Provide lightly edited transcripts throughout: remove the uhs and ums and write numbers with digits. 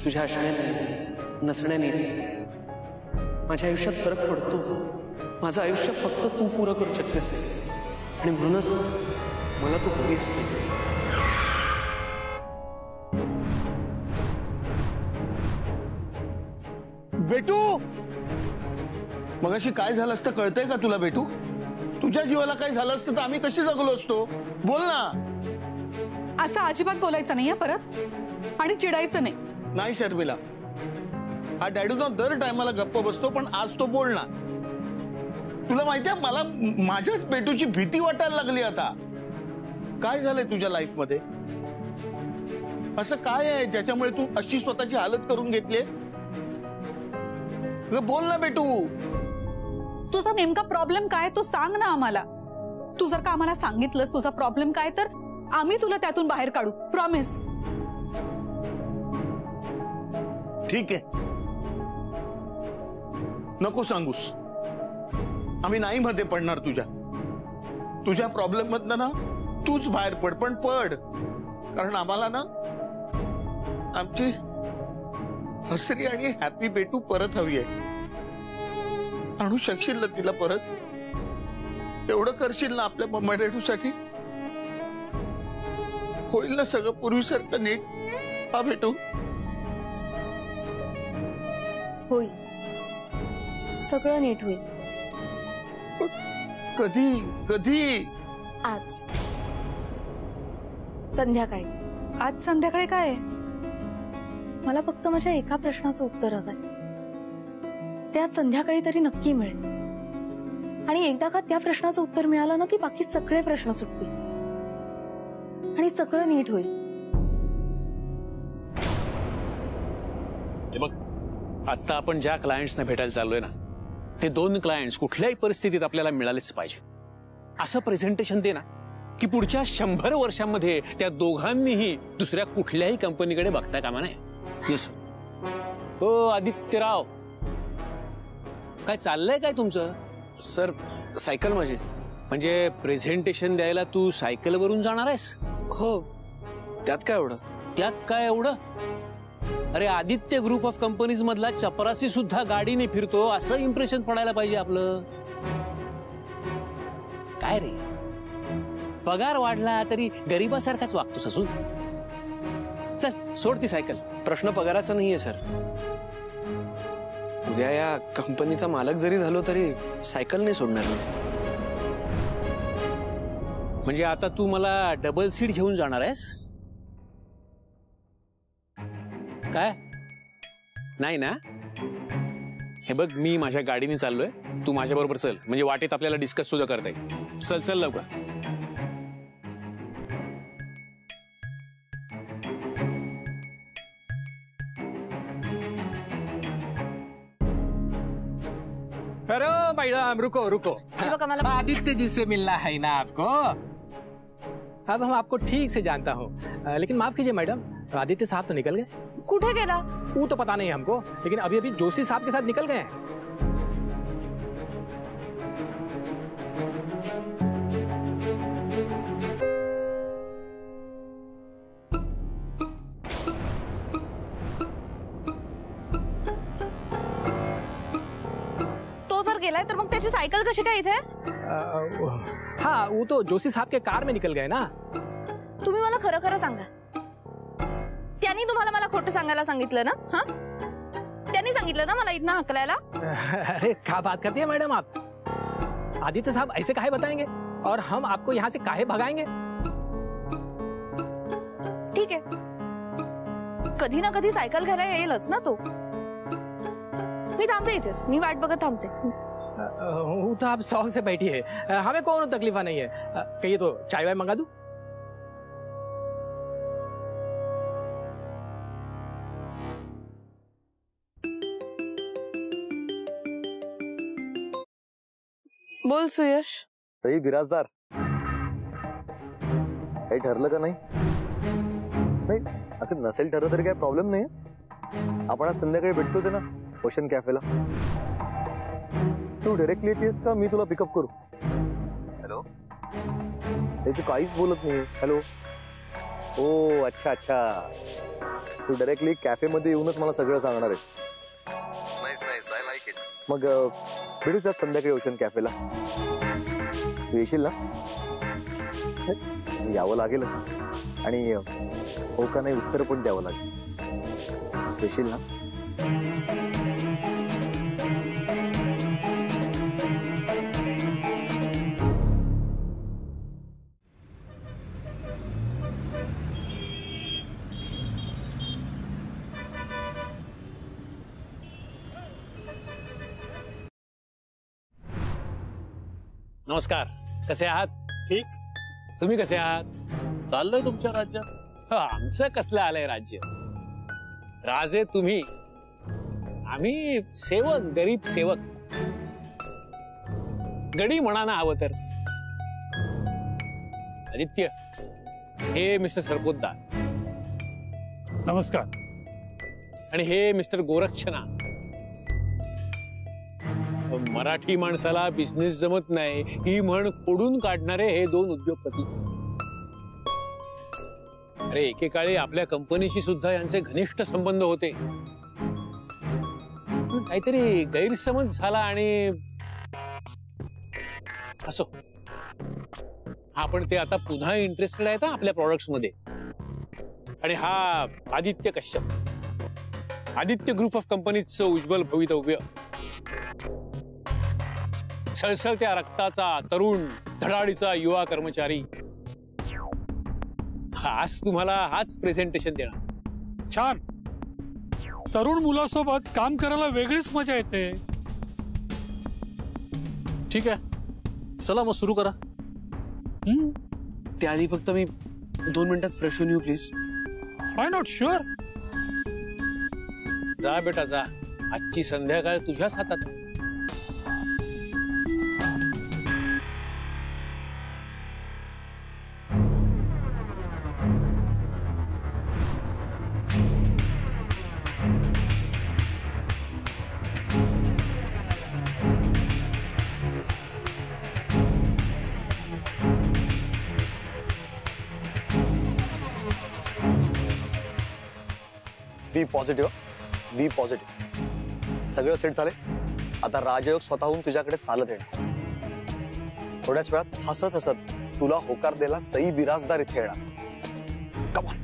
तुझ्या असण्याने नसण्याने माझ्या आयुष्यात फरक पडतो. माझं आयुष्य फक्त तू पुरं करू शकतेस आणि म्हणूनच मला तू हवीस. बेटू, मगाशी काय झालं असतं कळतंय का तुला? बेटू, तुझ्या जीवाला काय झालं असतं तर आम्ही कशी जगलो असतो? बोल ना. असं अजिबात बोलायचं नाही परत आणि चिडायचं नाही. नाही शर्मिला, हा डॅडू ना दर टायमाला गप्प बसतो, पण आज तो बोलणार. तुला माहितीये मला माझ्याच बेटूची भीती वाटायला लागली आता. काय झालंय तुझ्या लाईफ मध्ये? असं काय आहे ज्याच्यामुळे तू अशी स्वतःची हालत करून घेतलीस? बोल ना बेटू. तुझा नेमका प्रॉब्लेम काय तो सांग ना आम्हाला. तू जर का आम्हाला सांगितलंस तुझा प्रॉब्लेम काय तर आम्ही तुला त्यातून बाहेर काढू. प्रॉमिस. ठीक आहे, नको सांगूस. आम्ही नाही मध्ये पडणार तुझ्या प्रॉब्लेम मधनं ना. तूच बाहेर पड, पण पड. कारण आम्हाला ना आमची हसरी आणि हॅपी बेटू परत हवी आहे. आणू शकशील ना तिला परत? एवढं करशील ना आपल्या मम्मा डॅडूसाठी? होईल ना सगळं पूर्वीसारखं नीट? हा बेटू, होईल, सगळं नीट होईल. कधी कधी? आज संध्याकाळी. आज संध्याकाळी काय? मला फक्त माझ्या एका प्रश्नाचं उत्तर हवंय. ते आज संध्याकाळी तरी नक्की मिळेल. आणि एकदा का त्या प्रश्नाचं उत्तर मिळालं ना की बाकी सगळे प्रश्न सुटतील आणि सगळं नीट होईल. बघ, आता आपण ज्या क्लायंट्सना भेटायला चाललोय ना ते 2 क्लायंट्स कुठल्याही परिस्थितीत आपल्याला मिळालेच पाहिजे. असं प्रेझेंटेशन दे ना की पुढच्या 100 वर्षांमध्ये त्या दोघांनीही दुसऱ्या कुठल्याही कंपनीकडे बघता कामा नये. येस. हो आदित्यराव, काय चाललंय काय तुमचं? सर, सायकल माझी. म्हणजे प्रेझेंटेशन द्यायला तू सायकलवरून जाणार आहेस? हो. त्यात काय एवढं? त्यात काय एवढं? अरे आदित्य ग्रुप ऑफ कंपनीज मधला चपरासी सुद्धा गाडीने फिरतो असं इम्प्रेशन पडायला पाहिजे आपलं. काय रे, पगार वाढला तरी गरीबासारखाच वागतोस अजून. चल सोड ती सायकल. प्रश्न पगाराचा नाहीये सर. उद्या या कंपनीचा मालक जरी झालो तरी सायकल नाही सोडणार मी. म्हणजे आता तू मला डबल सीट घेऊन जाणार आहेस काय? नाही ना? हे बघ, मी माझ्या गाडीने चाललोय, तू माझ्या बरोबर चल. म्हणजे वाटेत आपल्याला डिस्कस सुद्धा करता येईल. चल चल लवकर. अरे मैडम रुको रुको. आदित्य जी से मिलना है ना आपको? अब हम आपको ठीक से जानता हूँ, लेकिन माफ कीजिए मैडम, आदित्य साहब तो निकल गए. कुठे गेला? वो तो पता नहीं हमको, लेकिन अभी अभी जोशी साहब के साथ निकल गए हैं. तो जर गेलाय तर मग त्याची सायकल कशी काय इथे? हाँ, वो तो जोशी साहब के कार में निकल गए ना. तुम्ही मला खरं खरं सांगा, त्यांनी तुम्हाला मला खोटं सांगायला सांगितलं ना? हा, त्यांनी सांगितलं ना मला इथनं हकलायला? अरे क्या बात करती है मैडम आप? आदित्य साहब ऐसे काहे बताएंगे और हम आपको यहाँ से काहे भगाएंगे? ठीक है, कधी ना कधी सायकल घ्यायला येईलच ना तो. मी थांबते इथेच, मी वाट बघत थांबते. वो तो आप शौक से बैठी है, हमें कौन तकलीफा नहीं है. कहिए तो चाय वाय मंगा दूं? बोल सुयश. सही बिराजदार, काही ठरलं का? नाही नाही, आता नसेल ठरलं तरी काही प्रॉब्लेम नाही. आपण आज संध्याकाळी भेटतोच आहे ना ओशन कॅफेला. तू डायरेक्टली येतेस का मी तुला पिकअप करू? हॅलो, तू काहीच बोलत नाहीस. हॅलो, ओ अच्छा अच्छा, तू डायरेक्टली कॅफे मध्ये येऊनच मला सगळं सांगणार आहेस. Nice nice, I like it. मग भेटूच संध्याकाळी ओशन कॅफेला. तू येशील ना? यावं लागेलच, आणि हो का नाही उत्तर पण द्यावं लागेल. येशील ना? नमस्कार, कसे आहात? ठीक. तुम्ही कसे आहात? चाललंय तुमच्या राज्यात. आमचं कसलं आलंय राज्य? राजे तुम्ही, आम्ही सेवक, गरीब सेवक. गडी म्हणा ना हवं तर. आदित्य, हे मिस्टर सरपोतदार. नमस्कार. आणि हे मिस्टर गोरक्षना. मराठी माणसाला बिझनेस जमत नाही ही म्हण खोडून काढणारे हे दोन उद्योगपती. अरे एकेकाळी आपल्या कंपनीशी सुद्धा यांचे घनिष्ठ संबंध होते. काहीतरी गैरसमज झाला आणि असो. हा पण ते आता पुन्हा इंटरेस्टेड आहेत आपल्या प्रोडक्ट्स मध्ये. आणि हा आदित्य कश्यप, आदित्य ग्रुप ऑफ कंपनीजचं उज्ज्वल भवितव्य. सळसळत्या रक्ताचा तरुण धडाडीचा युवा कर्मचारी. आज तुम्हाला हाच प्रेझेंटेशन देणार. छान. तरुण मुलासोबत काम करायला वेगळीच मजा येते. ठीक आहे, चला मग सुरू करा. त्याआधी फक्त मी 2 मिनिटात फ्रेश होऊन येऊ प्लीज. Why not? शुअर. जा बेटा जा, आजची संध्याकाळ तुझ्याच हातात. बी पॉझिटिव्ह, बी पॉझिटिव्ह. सगळं सेट झाले. आता राजयोग स्वतःहून तुझ्याकडे चालत येणार. थोड्याच वेळात हसत हसत तुला होकार द्यायला सई बिराजदार इथे येणार. Come on.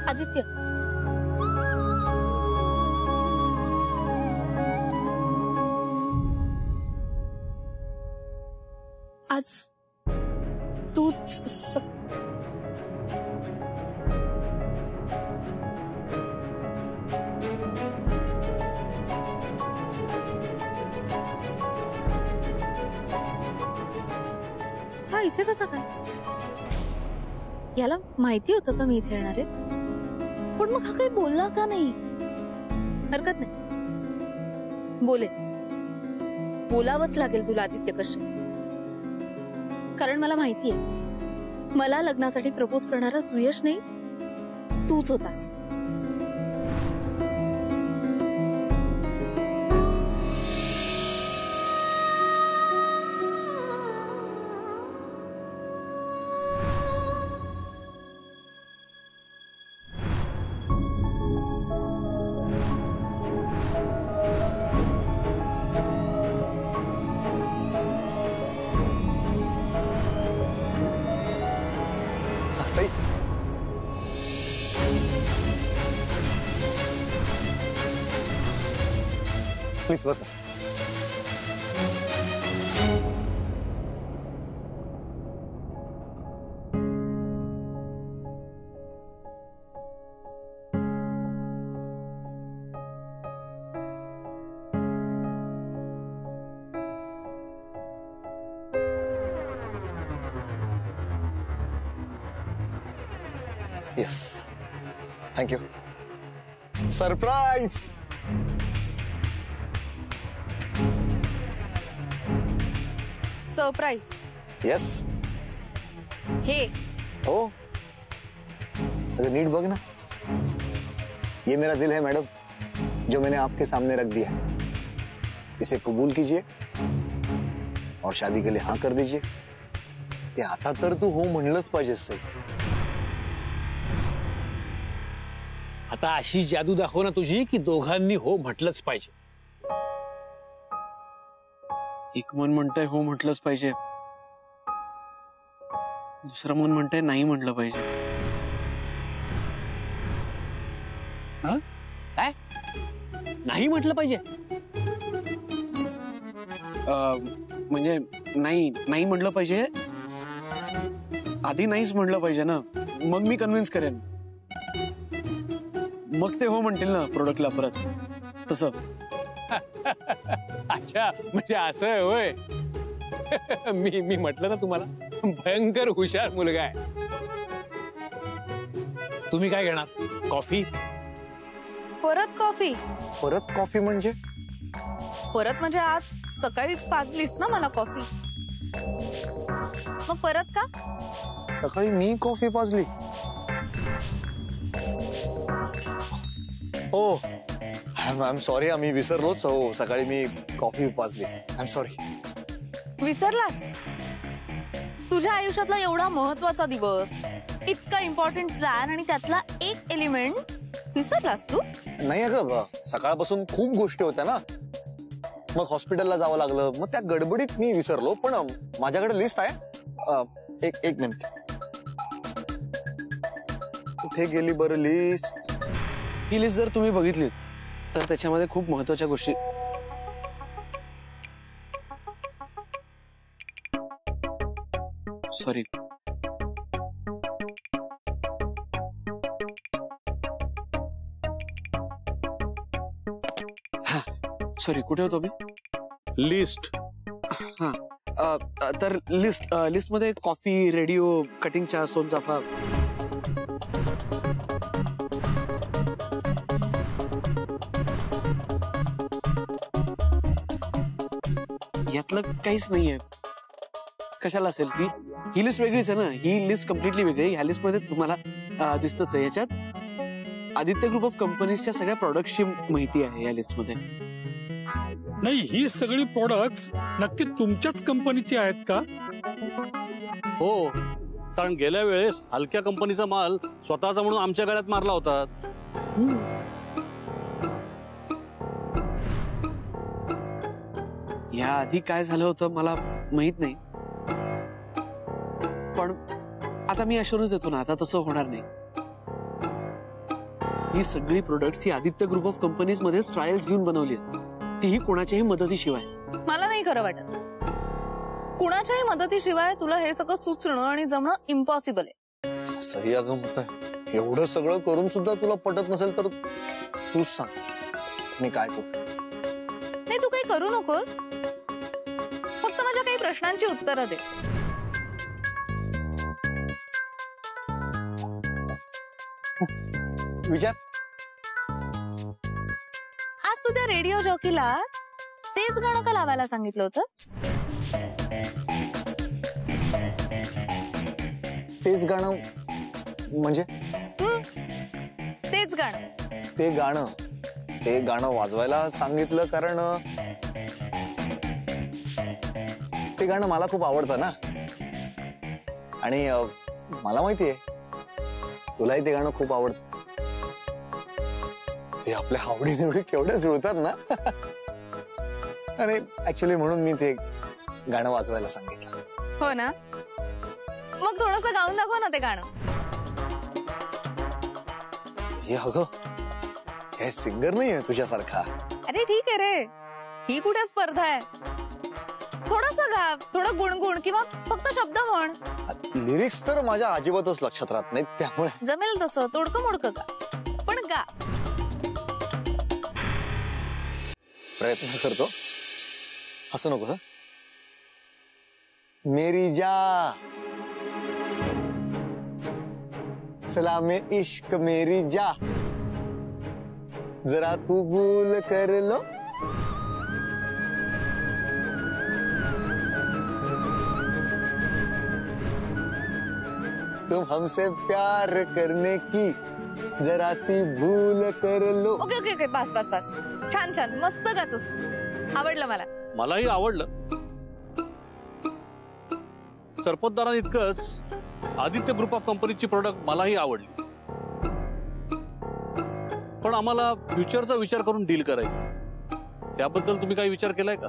आदित्य, आज तूच हा इथे कसा काय? याला माहिती होतं का मी इथे येणार आहे? पण मग हा काही बोलला का नाही? हरकत नाही, बोलावंच लागेल तुला आदित्य कश्यप. कारण मला माहितीये, मला लग्नासाठी प्रपोज करणारा सुयश नाही, तूच होतास. सई, प्लीज बस ना. Yes, thank you. Surprise. Surprise. Yes. हे हो, अगर नीट बग ना, ये मेरा दिल है मैडम, जो मैंने आपके सामने रख दिया. इसे कबूल कीजिए और शादी के लिए हाँ कर दीजिए. ते आता तर तू हो म्हणलंच पाहिजेस ते. आता अशी जादू दाखव ना तुझी की दोघांनी हो म्हटलंच पाहिजे. एक मन म्हणतंय हो म्हटलंच पाहिजे, दुसरं मन म्हणतंय नाही म्हटलं पाहिजे. काय नाही म्हटलं पाहिजे? म्हणजे नाही नाही म्हटलं पाहिजे. आधी नाहीच म्हटलं पाहिजे ना, मग मी कन्व्हिन्स करेन, मग ते हो म्हणतील ना प्रोडक्टला परत. तसं. अच्छा, म्हणजे असं आहे होय. मी म्हटलं ना तुम्हाला, भयंकर हुशार मुलगा आहे. तुम्ही काय घेणार? कॉफी? परत कॉफी? परत कॉफी म्हणजे? परत म्हणजे आज सकाळीच पाजलीस ना मला कॉफी, मग परत का? सकाळी मी कॉफी पाजली? हो, आय एम सॉरी, आम्ही विसरलोच. हो, सकाळी मी कॉफी पाजली. I am sorry. विसरलास? तुझ्या आयुष्यातला एवढा महत्वाचा दिवस, इतका इम्पॉर्टंट प्लॅन आणि त्यातला एक एलिमेंट विसरलास तू? नाही अगं, सकाळपासून खूप गोष्टी होत्या ना, मग हॉस्पिटलला जावं लागलं, मग त्या गडबडीत मी विसरलो. पण माझ्याकडे लिस्ट आहे. एक मिनिट, कुठे गेली बरं लिस्ट? ही लिस्ट जर तुम्ही बघितलीत तर त्याच्यामध्ये खूप महत्वाच्या गोष्टी. सॉरी. सॉरी, कुठे होतो मी? लिस्ट. हा, तर लिस्ट मध्ये कॉफी, रेडिओ, कटिंगच्या सोनचाफा. यातलं काहीच नाहीये. कशाला असेल? ही लिस्ट वेगळीच आहे ना. ही लिस्ट कम्प्लिटली वेगळी. ह्या लिस्ट मध्ये तुम्हाला दिसतच आहे. याच्यात आदित्य ग्रुप ऑफ कंपनीजच्या सगळ्या प्रोडक्ट्सची माहिती आहे या लिस्ट मध्ये. नाही, ही सगळी प्रोडक्ट्स नक्की तुमच्याच कंपनीची आहेत का? हो, कारण गेल्या वेळेस हलक्या कंपनीचा माल स्वतःचा म्हणून आमच्या गळ्यात मारला होता. या आधी काय झालं होतं मला माहित नाही, पण आता मी अश्योरन्स देतो ना, आता तसं होणार नाही. ही सगळी products he Aditya group of companies मध्ये ट्रायल्स घेऊन बनवली आहेत, तीही कोणाच्याही मदतीशिवाय. मला नाही खरं वाटत. कुणाच्याही मदतीशिवाय तुला हे सगळं सुचणं आणि जमणं इम्पॉसिबल आहे. सही अगं मत आहे. एवढं सगळं करून सुद्धा तुला पटत नसेल तर तूच सांग, मी काय करू? नाही, तू काही करू नकोस, फक्त माझ्या काही प्रश्नांची उत्तरं दे. विचार. आज तू त्या रेडिओ जॉकीला तेच गाणं का लावायला सांगितलं होतंस? तेच गाणं म्हणजे? तेच गाणं. ते गाणं वाजवायला सांगितलं कारण ते गाणं मला खूप आवडतं ना, आणि मला माहितीये तुलाही ते गाणं खूप आवडतं. ते आपल्या आवडी निवडी केवढ्या जुळतात ना. आणि ऍक्च्युली म्हणून मी ते गाणं वाजवायला सांगितलं. हो ना, मग थोडंसं गाऊन दाखव ना ते गाणं. हे अगं, काय सिंगर नाहीये तुझ्यासारखा. अरे ठीक आहे रे, ही कुठे स्पर्धा आहे. थोडंसं गा, थोडं गुणगुण किंवा फक्त शब्द म्हण. लिरिक्स तर माझ्या अजिबातच लक्षात राहत नाहीत, त्यामुळे जमेल तसं तोडकं मोडकं गा, पण गा. प्रयत्न करतो. असं नको हं. मेरी जा सलामे इश्क मेरी जा, जरा कबूल कर लो। तुम हमसे प्यार करने की जरा सी भूल कर लो। ओके ओके ओके, बस बस बस, छान छान, मस्त गातोस, आवडलं मला. मलाही आवडलं. सरपोतदारां इतकंच आदित्य ग्रुप ऑफ कंपनीची प्रोडक्ट मलाही आवडली. पण आम्हाला फ्युचरचा विचार करून डील करायचं. त्याबद्दल तुम्ही काही विचार केलाय का?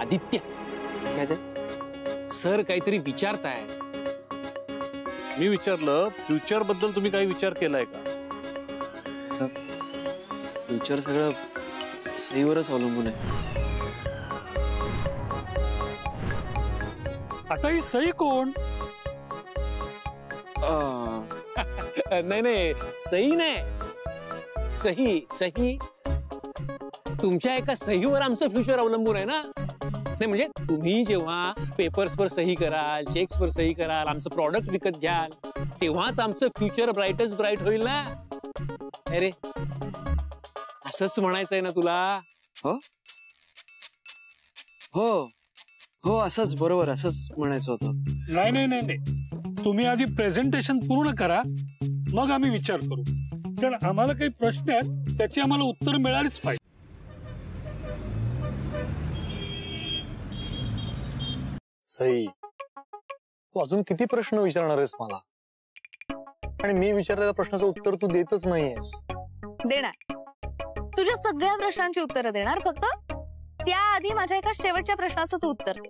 आदित्य, काय ते? सर काहीतरी विचारताय. मी विचारलं, फ्युचर बद्दल तुम्ही काही विचार केलाय का? फ्युचर सगळं सहीवरच अवलंबून आहे. आता ही सही कोण? नाही नाही, सही नाही, सही सही. तुमच्या एका सहीवर आमचं फ्युचर अवलंबून आहे ना. नाही म्हणजे तुम्ही जेव्हा पेपर्सवर सही कराल, चेक्सवर सही कराल, आमचं प्रॉडक्ट विकत घ्याल, तेव्हाच आमचं फ्युचर ब्राईटच ब्राईट होईल ना. अरे असंच म्हणायचंय ना तुला? हो हो हो, असंच, बरोबर, असंच म्हणायचं होतं. नाही नाही नाही नाही, तुम्ही आधी प्रेझेंटेशन पूर्ण करा, मग आम्ही विचार करू. कारण आम्हाला काही प्रश्न आहेत, त्याची आम्हाला उत्तर मिळालीच पाहिजे. सई, तू अजून किती प्रश्न विचारणार आहेस मला? आणि मी विचारलेल्या प्रश्नाचं उत्तर तू देतच नाहीयेस. देणार, तुझ्या सगळ्या प्रश्नांची उत्तरं देणार. फक्त त्याआधी माझ्या एका शेवटच्या प्रश्नाचं तू उत्तर दे.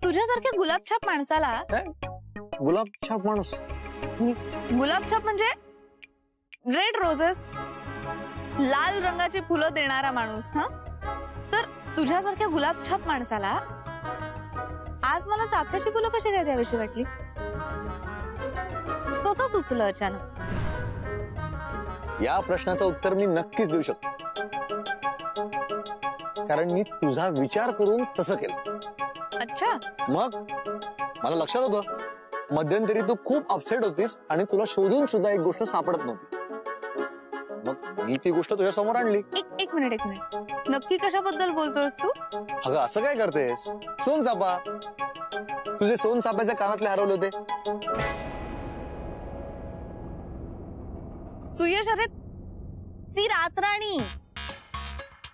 तुझ्यासारख्या गुलाबछाप माणसाला. गुलाबछाप माणूस? गुलाबछाप म्हणजे रेड रोजेस, लाल रंगाची फुलं देणारा माणूस. हा, तर तुझ्यासारख्या गुलाबछाप माणसाला आज मला चाफ्याची फुलं कशी काय द्यावीशी वाटली? कसं सुचलं अचानक? या प्रश्नाचं उत्तर मी नक्कीच देऊ शकतो, कारण मी तुझा विचार करून तसं केलं. अच्छा, मग मला लक्षात होतं मध्यंतरी तू खूप अपसेट होतीस आणि तुला शोधून सुद्धा एक गोष्ट सापडत नव्हती. मग मी ती गोष्ट तुझ्या समोर आणली. एक मिनिट, नक्की कशाबद्दल बोलतोयस तू? अगं असं काय करतेस? सोनचाफा, तुझे सोनचाफ्याच्या कानातले हरवले होते. सुयश, अरे ती रातराणी.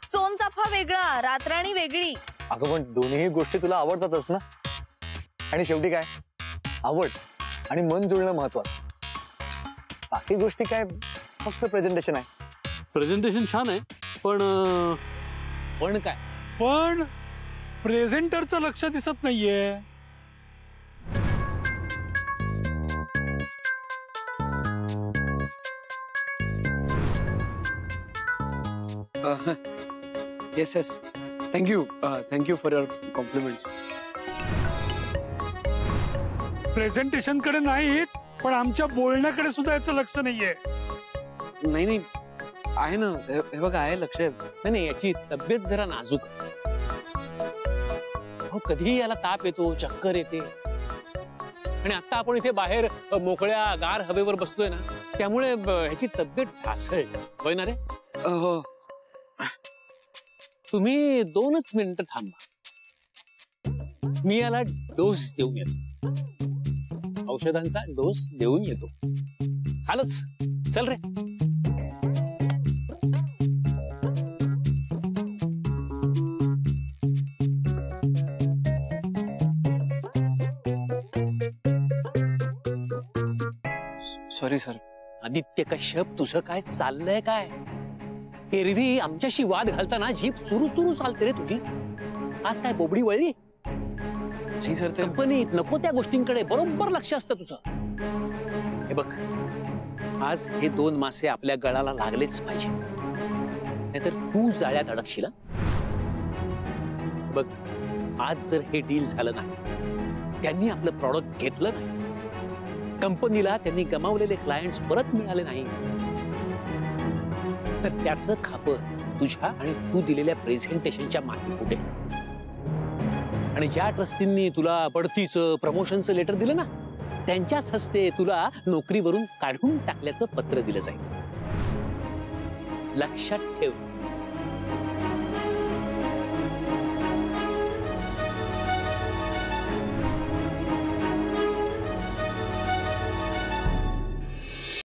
सोनचाफा वेगळा, रातराणी वेगळी. अगं पण दोन्ही गोष्टी तुला आवडतातच ना. आणि शेवटी काय, आवड आणि मन जुळणं महत्वाचं. बाकी गोष्टी काय फक्त प्रेझेंटेशन आहे. प्रेझेंटेशन छान आहे, पण काय? पण प्रेझेंटरचं लक्ष दिसत नाहीये. Yes yes, thank you for your compliments. Presentation कडे नाहीच, पण आमच्या बोलण्याकडे सुद्धा याचं लक्ष नाहीये. नाही नाही, आहे ना, हे बघा, आहे लक्ष. नाही, याची तब्येत जरा नाजूक. हो, कधीही याला ताप येतो, चक्कर येते. आणि आता आपण इथे बाहेर मोकळ्या गार हवेवर बसतोय ना, त्यामुळे ह्याची तब्येत ढासळली. होय ना रे? हो. तुम्ही 2च मिनिटं थांबा, मी याला डोस देऊन येतो. औषधांचा डोस देऊन येतो. आलोच, चल रे. Sorry sir. आदित्य कश्यप, तुझं काय चाललंय काय? एरवी आमच्याशी वाद घालताना जीभ चुरू चुरू चालते रे तुझी. आज काय बोबडी वळली? नाही सर, ते कंपनीत नको त्या गोष्टींकडे बरोबर लक्ष असतं तुझं. हे बघ, आज हे 2 मासे आपल्या गळाला लागलेच पाहिजे, नाहीतर तू जाळ्यात अडकशील. बघ, आज जर हे डील झालं नाही, त्यांनी आपलं प्रॉडक्ट घेतलं नाही, कंपनीला त्यांनी गमावलेले क्लायंट्स परत मिळाले नाही, तर त्याचं खापर तुझ्या आणि तू दिलेल्या प्रेझेंटेशनच्या मागेपुढे. आणि ज्या ट्रस्टींनी तुला बढतीचं प्रमोशनचं लेटर दिलं ना, त्यांच्याच हस्ते तुला नोकरीवरून काढून टाकल्याचं पत्र दिलं जाईल. लक्षात ठेव.